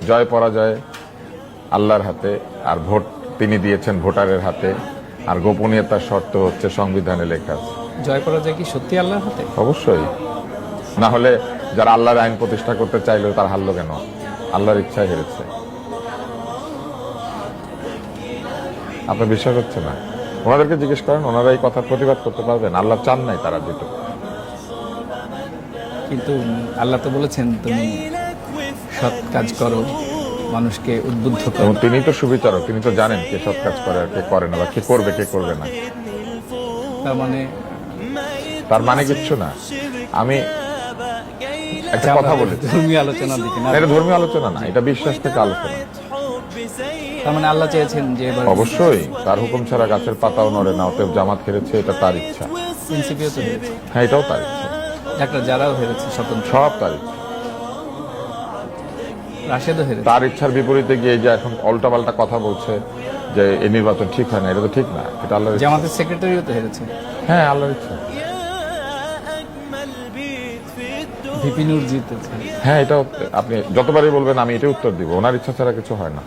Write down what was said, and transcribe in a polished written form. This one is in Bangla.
জয় পরাজয় আল্লাহর হাতে, আর ভোট তিনি দিয়েছেন ভোটারের হাতে, আর গোপনীয়তার শর্ত হচ্ছে সংবিধানে লেখা আছে। জয় পরাজয় কি সত্যি আল্লাহর হাতে? অবশ্যই, না হলে যারা আল্লাহর আইন প্রতিষ্ঠা করতে চাইলো তার হারলো কেন? আল্লাহর ইচ্ছায় হেরেছে। আপনার বিশ্বাস হচ্ছে না? ওনাদেরকে জিজ্ঞেস করেন, ওনারা এই কথার প্রতিবাদ করতে পারবেন? আল্লাহ চান নাই তারা যেত। কিন্তু আল্লাহ তো বলেছেন তুমি সৎ কাজ করো, মানুষকে উদ্বুদ্ধ করো। এবং তিনি তো সুবিচারক, তিনি তো জানেন কে সৎ কাজ করে আর কে করে না, বা কে করবে কে করবে না। তার মানে কিচ্ছু না। আমি একটা কথা বলি, ধর্মীয় আলোচনার দিকে না, এটা ধর্মীয় আলোচনা না, এটা বিশ্বাস থেকে আলোচনা। তার মানে আল্লাহ চেয়েছেন যে এবার অবশ্যই তার হুকুম ছাড়া গাছের পাতাও নড়ে না, অতএব জামাত হেরেছে, এটা তার ইচ্ছা। এনসিপিও তো হেরেছে, হ্যাঁ এটাও তার ইচ্ছা, ডাক্তার যারাও হেরেছে স্বতন্ত্র, সব তার ইচ্ছা। রাশেদও হেরেছে। তার ইচ্ছার বিপরীতে গিয়ে যে এখন উল্টাপাল্টা কথা বলছে যে এই নির্বাচন ঠিক হয় না, এটা তো ঠিক না, এটা আল্লাহর ইচ্ছা। জামাতের সেক্রেটারিও তো হেরেছে। হ্যাঁ আল্লাহর ইচ্ছা। ভিপি নূর জিতেছে। হ্যাঁ এটাও, আপনি যতবারই বলবেন আমি এটাই উত্তর দিব, ওনার ইচ্ছা ছাড়া কিছু হয় না।